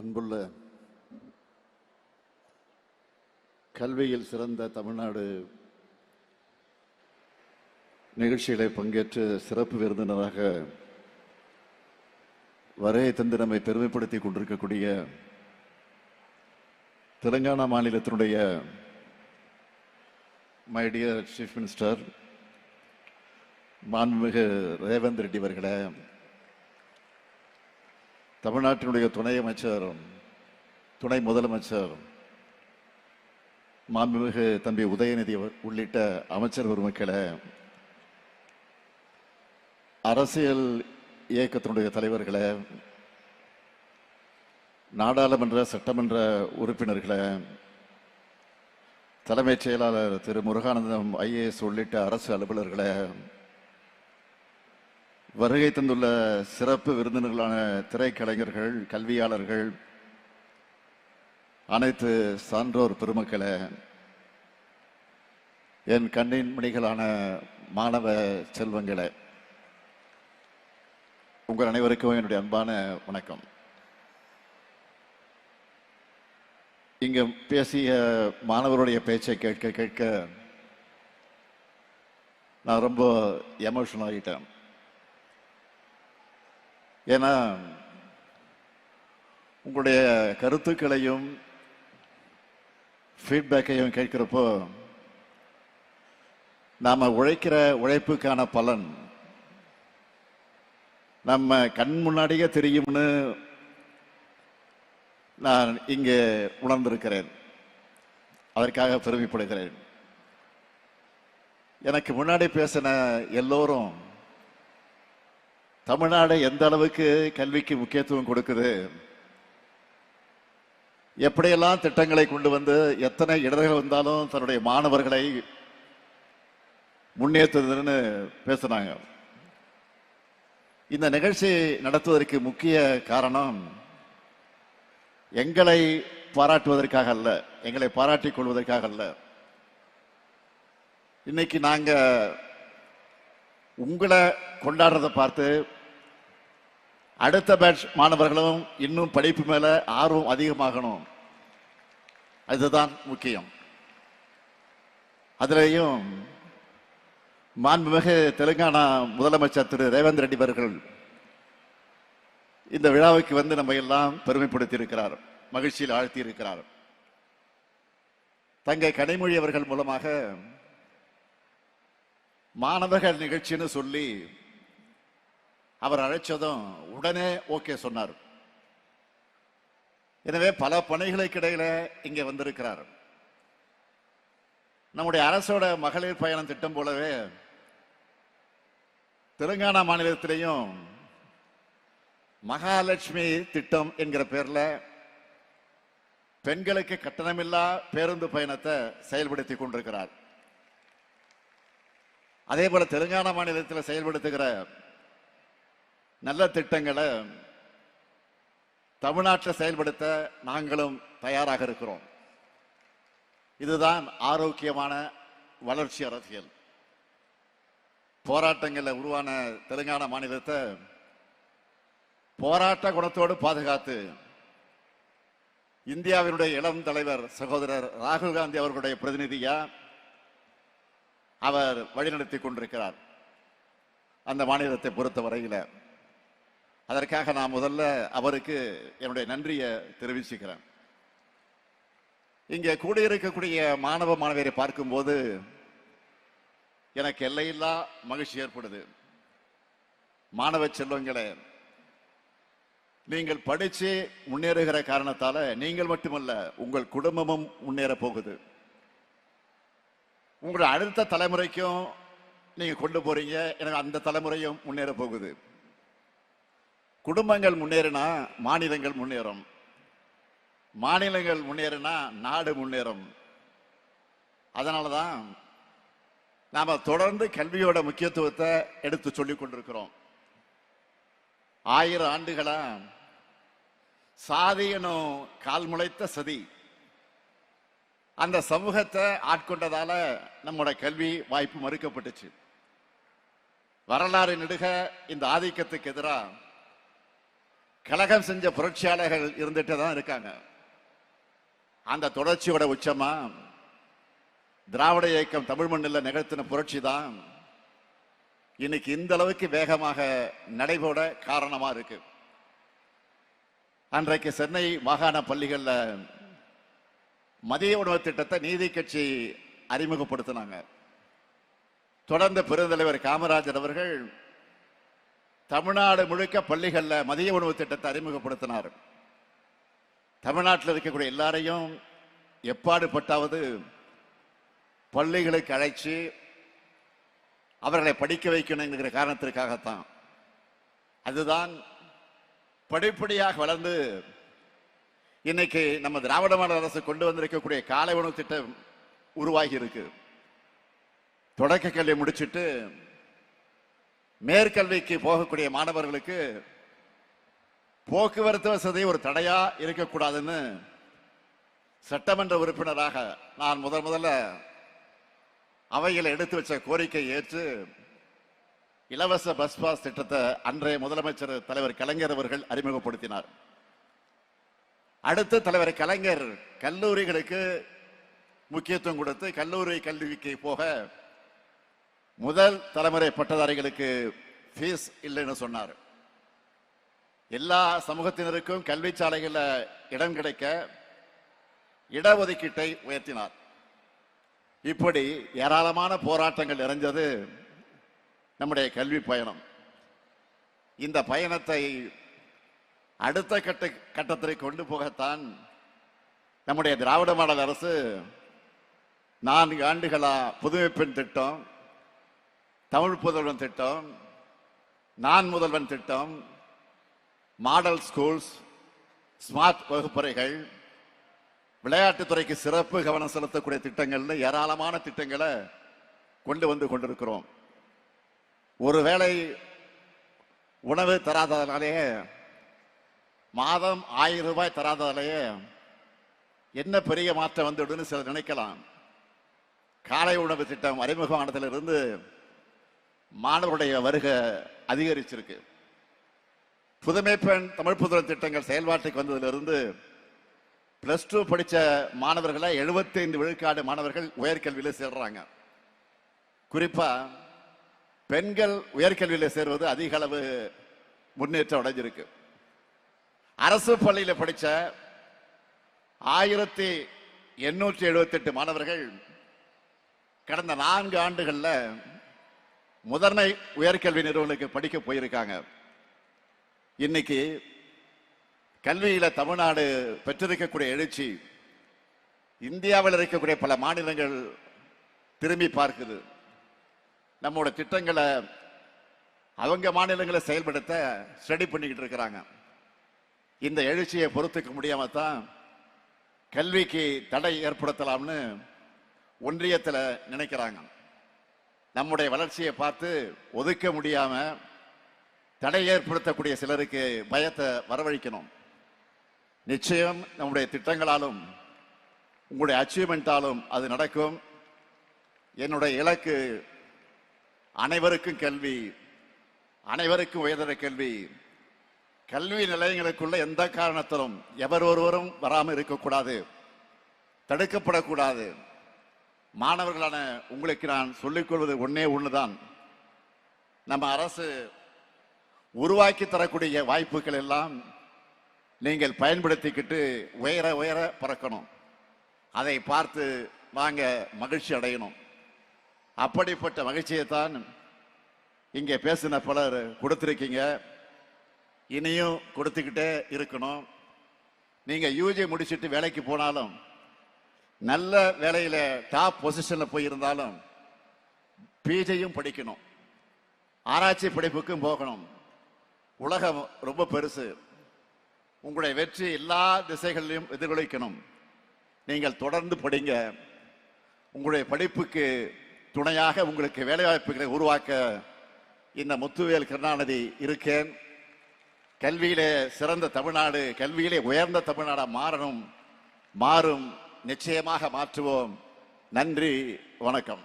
அன்புள்ள கல்வியில் சிறந்த தமிழ்நாடு நிகழ்ச்சிகளை பங்கேற்று சிறப்பு விருந்தினராக வருகை தந்து நம்மை பெருமைப்படுத்திக் கொண்டிருக்கக்கூடிய தெலுங்கானா மாநிலத்தினுடைய மை டியர் சீஃப் மினிஸ்டர் மாண்புமிகு ரேவந்த் ரெட்டி அவர்களே, தமிழ்நாட்டினுடைய துணை அமைச்சர், துணை முதலமைச்சர் மாண்புமிகு தம்பி உதயநிதி உள்ளிட்ட அமைச்சர் பெருமக்களே, அரசியல் இயக்கத்தினுடைய தலைவர்களே, நாடாளுமன்ற சட்டமன்ற உறுப்பினர்களே, தலைமைச் செயலாளர் திரு முருகானந்தம் ஐஏஎஸ் உள்ளிட்ட அரசு அலுவலர்களே, வருகை தந்துள்ள சிறப்பு விருந்தினர்களான திரைக்கலைஞர்கள், கல்வியாளர்கள், அனைத்து சான்றோர் பெருமக்களே, என் கண்ணின் மணிகளான மாணவ செல்வங்களே, உங்கள் அனைவருக்கும் என்னுடைய அன்பான வணக்கம். இங்க பேசிய மாணவருடைய பேச்சை கேட்க கேட்க நான் ரொம்ப எமோஷனல் ஆகிட்டேன். ஏன்னா உங்களுடைய கருத்துக்களையும் ஃபீட்பேக்கையும் கேட்கிறப்போ நாம உழைக்கிற உழைப்புக்கான பலன் நம்ம கண் முன்னாடியே தெரியும்னு நான் இங்கே உணர்ந்திருக்கிறேன். அதற்காக பெருமைப்படுகிறேன். எனக்கு முன்னாடி பேசின எல்லோரும் தமிழ்நாடு எந்த அளவுக்கு கல்விக்கு முக்கியத்துவம் கொடுக்குது, எப்படியெல்லாம் திட்டங்களை கொண்டு வந்து எத்தனை இடர்கள் வந்தாலும் தன்னுடைய மாணவர்களை முன்னேற்றுதுன்னு பேசினாங்க. இந்த நிகழ்ச்சி நடத்துவதற்கு முக்கிய காரணம் எங்களை பாராட்டுவதற்காக அல்ல, எங்களை பாராட்டிக் கொள்வதற்காக அல்ல. இன்னைக்கு நாங்க உங்களை கொண்டாடுறதை பார்த்து அடுத்த பேட்ச் மாணவர்களும் இன்னும் படிப்பு மேல ஆர்வம் அதிகமாகணும், அதுதான் முக்கியம். அதிலேயும் மாண்புமிகு தெலுங்கானா முதலமைச்சர் திரு ரேவந்த் ரெட்டி அவர்கள் இந்த விழாவுக்கு வந்து நம்ம எல்லாம் பெருமைப்படுத்தி இருக்கிறார், மகிழ்ச்சியில் ஆழ்த்தி இருக்கிறார். தங்கை கனிமொழி அவர்கள் மூலமாக மாணவர்கள் நிகழ்ச்சின்னு சொல்லி அவர் அழைச்சதும் உடனே ஓகே சொன்னார். எனவே பல பணிகளுக்கு இடையில இங்க வந்திருக்கிறார். நம்முடைய அரசோட மகளிர் பயணம் திட்டம் போலவே தெலுங்கானா மாநிலத்திலையும் மகாலட்சுமி திட்டம் என்கிற பேர்ல பெண்களுக்கு கட்டணமில்லா பேருந்து பயணத்தை செயல்படுத்தி கொண்டிருக்கிறார். அதே போல தெலுங்கானா மாநிலத்தில் செயல்படுத்துகிற நல்ல திட்டங்களை தமிழ்நாட்டில் செயல்படுத்த நாங்களும் தயாராக இருக்கிறோம். இதுதான் ஆரோக்கியமான வளர்ச்சி அரசியல். போராட்டங்களில் உருவான தெலுங்கானா மாநிலத்தை போராட்ட குணத்தோடு பாதுகாத்து இந்தியாவினுடைய இளம் தலைவர் சகோதரர் ராகுல் காந்தி அவர்களுடைய பிரதிநிதியா அவர் வழிநடத்தி கொண்டிருக்கிறார் அந்த மாநிலத்தை பொறுத்த வரையில. அதற்காக நான் முதல்ல அவருக்கு என்னுடைய நன்றியை தெரிவிச்சுக்கிறேன். இங்கே கூடியிருக்கக்கூடிய மாணவ மாணவியரை பார்க்கும்போது எனக்கு எல்லையில்லா மகிழ்ச்சி ஏற்படுது. மாணவ செல்வங்களே, நீங்கள் படிச்சு முன்னேறுகிற காரணத்தால நீங்கள் மட்டுமல்ல, உங்கள் குடும்பமும் முன்னேற போகுது. உங்கள் அடுத்த தலைமுறைக்கும் நீங்க கொண்டு போறீங்க, எனக்கு அந்த தலைமுறையும் முன்னேற போகுது. குடும்பங்கள் முன்னேறினா மாநிலங்கள் முன்னேறும், மாநிலங்கள் முன்னேறினா நாடு முன்னேறும். அதனாலதான் நாம தொடர்ந்து கல்வியோட முக்கியத்துவத்தை எடுத்து சொல்லிக் கொண்டிருக்கிறோம். 1000 ஆண்டுகளா சாதி எனும் கால் முளைத்த சதி அந்த சமூகத்தை ஆட்கொண்டதால நம்முடைய கல்வி வாய்ப்பு மறுக்கப்பட்டுச்சு. வரலாறு நெடுக இந்த ஆதிக்கத்துக்கு எதிராக கலகம் செஞ்ச புரட்சியாளர்கள் இருந்துட்டு தான் இருக்காங்க. அந்த தொடர்ச்சியோட உச்சமா திராவிட இயக்கம் தமிழ் மண்ணில் நிகழ்த்தின புரட்சி தான் இன்னைக்கு இந்த அளவுக்கு வேகமாக நடைபெற காரணமா இருக்கு. அன்றைக்கு சென்னை மாகாண பள்ளிகள்ல மதிய உணவு திட்டத்தை நீதி கட்சி அறிமுகப்படுத்தினாங்க. தொடர்ந்து பெருந்தலைவர் காமராஜர் அவர்கள் தமிழ்நாடு முழுக்க பள்ளிகள்ல மதிய உணவு திட்டத்தை அறிமுகப்படுத்தினார். தமிழ்நாட்டில் இருக்கக்கூடிய எல்லாரையும் எப்பாடுபட்டாவது பள்ளிகளுக்கு அழைச்சி அவர்களை படிக்க வைக்கணும் என்கிற காரணத்திற்காகத்தான். அதுதான் படிப்படியாக வளர்ந்து இன்னைக்கு நம்ம திராவிட மாடல் அரசு கொண்டு வந்திருக்கக்கூடிய காலை உணவு திட்டம் உருவாகி இருக்கு. தொடக்க கல்வி முடிச்சுட்டு மேற்கல்விக்கு போகக்கூடிய மாணவர்களுக்கு போக்குவரத்து வசதி ஒரு தடையா இருக்கக்கூடாதுன்னு சட்டமன்ற உறுப்பினராக நான் முதல்ல அவையில் எடுத்து வச்ச கோரிக்கை ஏற்று இலவச பஸ் பாஸ் திட்டத்தை அன்றைய முதலமைச்சர் தலைவர் கலைஞர் அவர்கள் அறிமுகப்படுத்தினார். அடுத்து தலைவர் கலைஞர் கல்லூரிகளுக்கு முக்கியத்துவம் கொடுத்து கல்லூரி கல்விக்கு போக முதல் தலைமுறை பட்டதாரிகளுக்கு ஃபீஸ் இல்லைன்னு சொன்னார். எல்லா சமூகத்தினருக்கும் கல்வி சாலைகளில் இடம் கிடைக்க இடஒதுக்கீட்டை உயர்த்தினார். இப்படி ஏராளமான போராட்டங்கள் நிறைஞ்சது நம்முடைய கல்வி பயணம். இந்த பயணத்தை அடுத்த கட்டத்திற்கு கொண்டு போகத்தான் நம்முடைய திராவிட மாடல் அரசு 4 ஆண்டுகளா புதுமை பெண் திட்டம், தமிழ் புதல்வன் திட்டம், நான் முதல்வன் திட்டம், மாடல் ஸ்கூல்ஸ், ஸ்மார்ட் வகுப்பறைகள், விளையாட்டுத்துறைக்கு சிறப்பு கவனம் செலுத்தக்கூடிய திட்டங்கள்னு ஏராளமான திட்டங்களை கொண்டு வந்து கொண்டிருக்கிறோம். ஒருவேளை உணவு தராததாலேயே, மாதம் 1000 ரூபாய் தராததாலேயே என்ன பெரிய மாற்றம் வந்துடுன்னு சிலர் நினைக்கலாம். காலை உணவு திட்டம் அறிமுகமானதிலிருந்து மாணவருடைய வருகை அதிகரிச்சிருக்கு. புதுமை பெண் தமிழ் புதல்வன் திட்டங்கள் செயல்பாட்டுக்கு வந்ததிலிருந்து +2 படித்த மாணவர்களை 75 விழுக்காடு மாணவர்கள் உயர்கல்வியில் சேர்றாங்க. குறிப்பா பெண்கள் உயர்கல்வியில் சேர்வது அதிக அளவு முன்னேற்றம் அடைஞ்சிருக்கு. அரசு பள்ளியில் படித்த 1878 மாணவர்கள் கடந்த 4 ஆண்டுகள்ல முதன்மை உயர்கல்வி நிறுவனங்களுக்கு படிக்க போயிருக்காங்க. இன்னைக்கு கல்வியில தமிழ்நாடு பெற்றிருக்கக்கூடிய எழுச்சி இந்தியாவில் இருக்கக்கூடிய பல மாநிலங்கள் திரும்பி பார்க்குது. நம்மோட திட்டங்களை அவங்க மாநிலங்களை செயல்படுத்த ஸ்டடி பண்ணிக்கிட்டு இருக்கிறாங்க. இந்த எழுச்சியை பொறுத்துக்க முடியாம தான் கல்விக்கு தடை ஏற்படுத்தலாம்னு ஒன்றியத்தில் நினைக்கிறாங்க. நம்முடைய வளர்ச்சியை பார்த்து ஒதுக்க முடியாம தடை ஏற்படுத்தக்கூடிய சிலருக்கு பயத்தை வரவழைக்கணும். நிச்சயம் நம்முடைய திட்டங்களாலும் உங்களுடைய அச்சீவ்மெண்டாலும் அது நடக்கும். என்னுடைய இலக்கு அனைவருக்கும் கல்வி, அனைவருக்கும் உயர்தர கல்வி. கல்வி நிலையங்களுக்குள்ள எந்த காரணத்திலும் எவர் ஒருவரும் வராமல் இருக்கக்கூடாது, தடுக்கப்படக்கூடாது. மாணவர்களான உங்களுக்கு நான் சொல்லிக்கொள்வது ஒன்னே ஒண்ணுதான், நம்ம அரசு உருவாக்கி தரக்கூடிய வாய்ப்புகள் எல்லாம் நீங்கள் பயன்படுத்திக்கிட்டு உயர உயர பறக்கணும். அதை பார்த்து வாங்க மகிழ்ச்சி அடையணும். அப்படிப்பட்ட மகிழ்ச்சியை தான் இங்கே பேசின பலர் கொடுத்திருக்கீங்க, இனியும் கொடுத்துக்கிட்டே இருக்கணும். நீங்க யூஜி முடிச்சுட்டு வேலைக்கு போனாலும், நல்ல வேலையில டாப் பொசிஷன்ல போயிருந்தாலும் பிஜியும் படிக்கணும், ஆராய்ச்சி படிப்புக்கும் போகணும். உலகம் ரொம்ப பெருசு. உங்களுடைய வெற்றி எல்லா திசைகளிலும் எதிரொலிக்கணும். நீங்கள் தொடர்ந்து படிங்க. உங்களுடைய படிப்புக்கு துணையாக உங்களுக்கு வேலைவாய்ப்புகளை உருவாக்க இந்த முத்துவேல் கருணாநிதி இருக்கேன். கல்வியிலே சிறந்த தமிழ்நாடு, கல்வியிலே உயர்ந்த தமிழ்நாடா மாறும். நிச்சயமாக மாற்றுவோம். நன்றி, வணக்கம்.